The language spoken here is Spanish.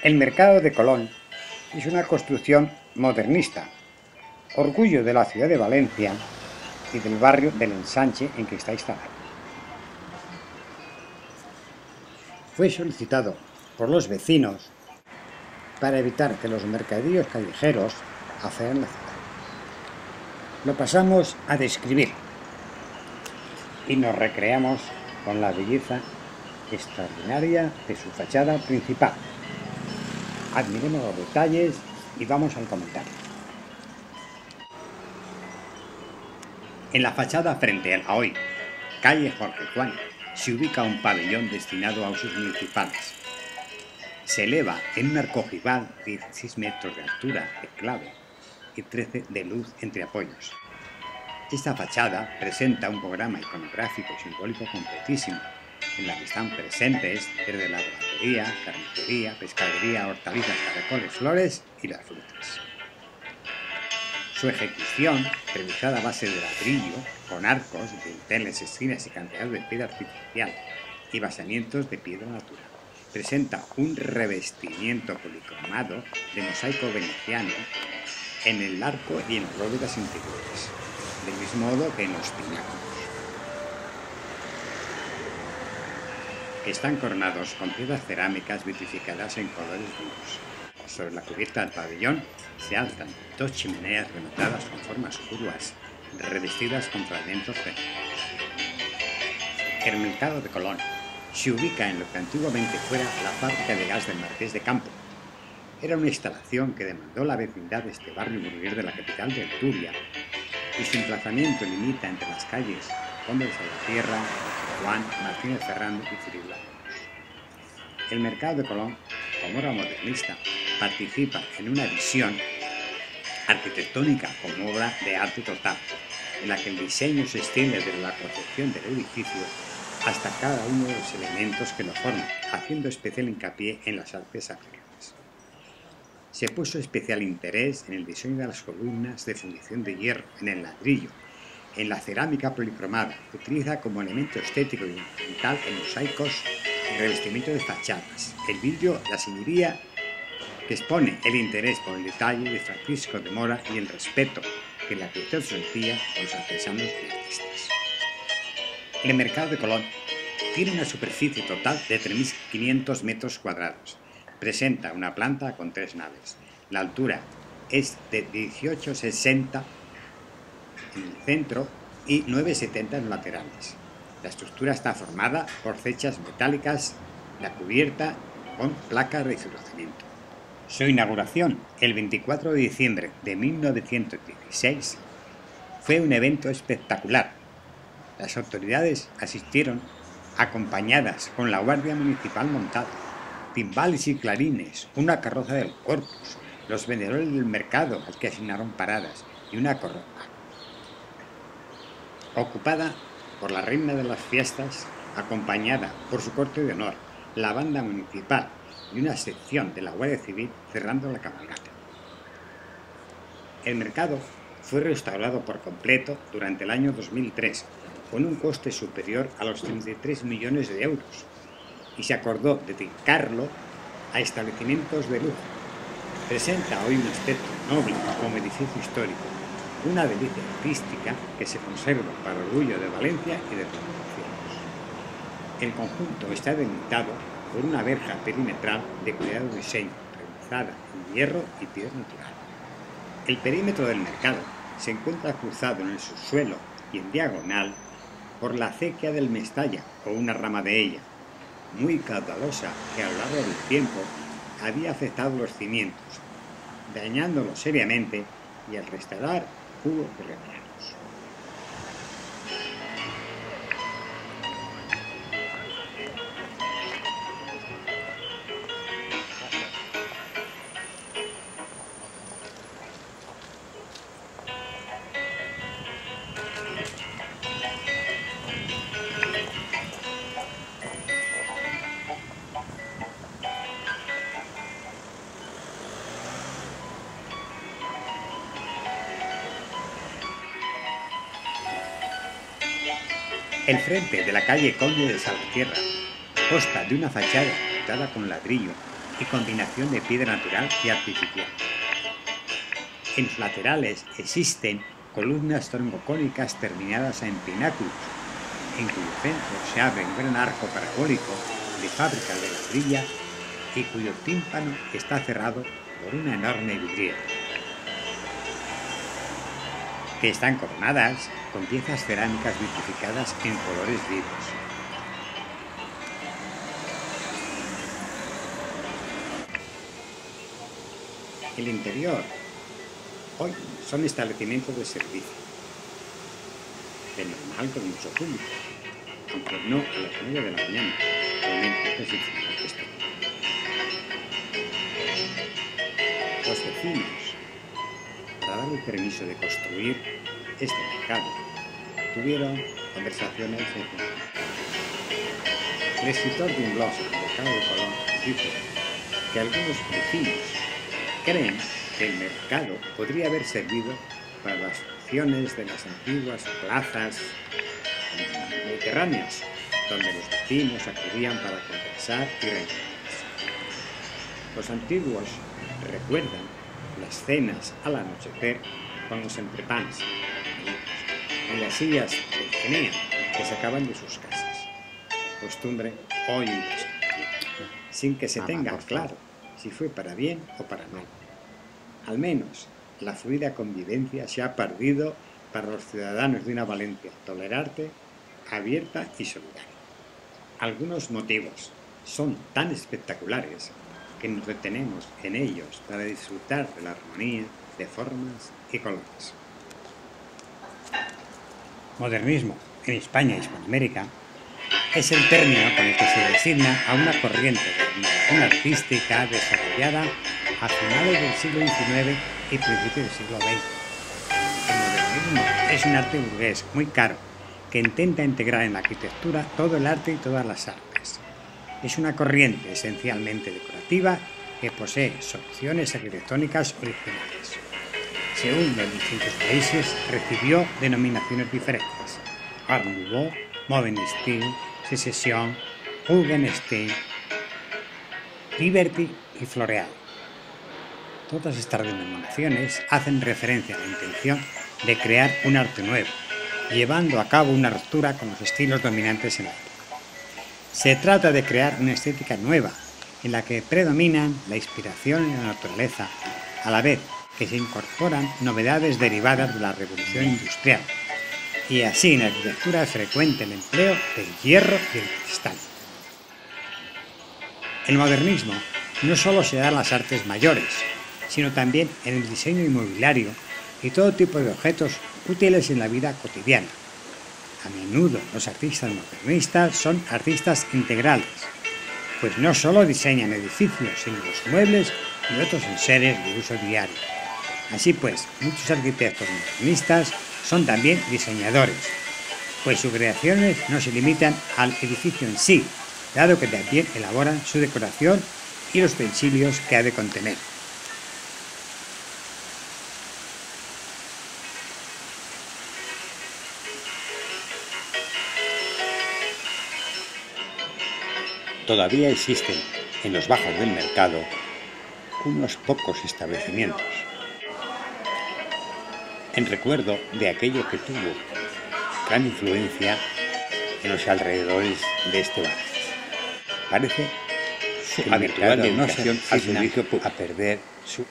El Mercado de Colón es una construcción modernista, orgullo de la ciudad de Valencia y del barrio del Ensanche en que está instalado. Fue solicitado por los vecinos para evitar que los mercadillos callejeros afearan la ciudad. Lo pasamos a describir y nos recreamos con la belleza extraordinaria de su fachada principal. Admiremos los detalles y vamos al comentario. En la fachada frente a hoy, calle Jorge Juan, se ubica un pabellón destinado a usos municipales. Se eleva en un arco ojival de 16 metros de altura de clave y 13 de luz entre apoyos. Esta fachada presenta un programa iconográfico y simbólico completísimo, en la que están presentes desde la lavandería, carnicería, pescadería, hortalizas, caracoles, flores y las frutas. Su ejecución, realizada a base de ladrillo, con arcos, dinteles, esquinas y cantidad de piedra artificial y basamientos de piedra natural, presenta un revestimiento policromado de mosaico veneciano en el arco y en las bóvedas interiores, del mismo modo que en los pináculos. Están coronados con piedras cerámicas vitrificadas en colores vivos. Sobre la cubierta del pabellón se alzan dos chimeneas rematadas con formas curvas, revestidas con fragmentos cerámicos. El Mercado de Colón se ubica en lo que antiguamente fuera la fábrica de gas del Marqués de Campo. Era una instalación que demandó la vecindad de este barrio burgués de la capital de Turia, y su emplazamiento limita entre las calles Conde de Salvatierra, Juan, Martínez Ferrando y Cirilo. El Mercado de Colón, como obra modernista, participa en una visión arquitectónica como obra de arte total, en la que el diseño se extiende desde la concepción del edificio hasta cada uno de los elementos que lo forman, haciendo especial hincapié en las artes aplicadas. Se puso especial interés en el diseño de las columnas de fundición de hierro, en el ladrillo, en la cerámica policromada, que utiliza como elemento estético y ornamental en mosaicos y revestimiento de fachadas, el vidrio, la sillería, que expone el interés por el detalle de Francisco de Mora y el respeto que la arquitectura sentía con los artesanos y artistas. El Mercado de Colón tiene una superficie total de 3.500 metros cuadrados. Presenta una planta con 3 naves. La altura es de 18,60 en el centro y 9,70 en los laterales. La estructura está formada por fechas metálicas, la cubierta con placas de fibrocemento. Su inauguración, el 24 de diciembre de 1916, fue un evento espectacular. Las autoridades asistieron acompañadas con la Guardia Municipal montada, timbales y clarines, una carroza del Corpus, los vendedores del mercado al que asignaron paradas y una corona ocupada por la reina de las fiestas, acompañada por su corte de honor, la banda municipal y una sección de la Guardia Civil cerrando la cabalgata. El mercado fue restaurado por completo durante el año 2003, con un coste superior a los 33 millones de euros, y se acordó dedicarlo a establecimientos de lujo. Presenta hoy un aspecto noble como edificio histórico, una delicia artística que se conserva para el orgullo de Valencia y de los valencianos. El conjunto está delimitado por una verja perimetral de cuidado diseño, realizada en hierro y piedra natural. El perímetro del mercado se encuentra cruzado en el subsuelo y en diagonal por la acequia del Mestalla o una rama de ella, muy caudalosa, que a lo largo del tiempo había afectado los cimientos, dañándolos seriamente, y al restaurar hubo que repararlos. El frente de la calle Conde de Salvatierra consta de una fachada pintada con ladrillo y combinación de piedra natural y artificial. En los laterales existen columnas troncocónicas terminadas en pináculos, en cuyo centro se abre un gran arco parabólico de fábrica de ladrilla y cuyo tímpano está cerrado por una enorme vidriera, que están coronadas con piezas cerámicas vitrificadas en colores vivos. El interior hoy son establecimientos de servicio, de normal con mucho público, aunque no a las 9 de la mañana, realmente es esto. Los vecinos, para dar el permiso de construir este mercado, tuvieron conversaciones El escritor de un glosa del mercado de Colón dice que algunos vecinos creen que el mercado podría haber servido para las funciones de las antiguas plazas mediterráneas, donde los vecinos acudían para conversar y reunirse. Los antiguos recuerdan las cenas al anochecer con los entrepanes en las sillas de Enea que sacaban de sus casas, costumbre hoy imposible, sin que se tenga claro si fue para bien o para mal. Al menos la fluida convivencia se ha perdido para los ciudadanos de una Valencia tolerante, abierta y solidaria. Algunos motivos son tan espectaculares que nos detenemos en ellos para disfrutar de la armonía de formas y colores. Modernismo en España y Hispanoamérica es el término con el que se designa a una corriente de renovación artística desarrollada a finales del siglo XIX y principios del siglo XX. El modernismo es un arte burgués muy caro que intenta integrar en la arquitectura todo el arte y todas las artes. Es una corriente esencialmente decorativa que posee soluciones arquitectónicas originales. Según los distintos países, recibió denominaciones diferentes: Art Nouveau, Modern Style, Secession, Jugendstil, Liberty y Floreal. Todas estas denominaciones hacen referencia a la intención de crear un arte nuevo, llevando a cabo una ruptura con los estilos dominantes en la época. Se trata de crear una estética nueva, en la que predominan la inspiración en la naturaleza, a la vez que se incorporan novedades derivadas de la revolución industrial, y así en la arquitectura es frecuente el empleo del hierro y el cristal. El modernismo no solo se da en las artes mayores, sino también en el diseño inmobiliario y todo tipo de objetos útiles en la vida cotidiana. A menudo los artistas modernistas son artistas integrales, pues no solo diseñan edificios, sino los muebles y otros enseres de uso diario. Así pues, muchos arquitectos modernistas son también diseñadores, pues sus creaciones no se limitan al edificio en sí, dado que también elaboran su decoración y los utensilios que ha de contener. Todavía existen en los bajos del mercado unos pocos establecimientos, en recuerdo de aquello que tuvo gran influencia en los alrededores de este barrio. Parece que el habitual dedicación al servicio a perder su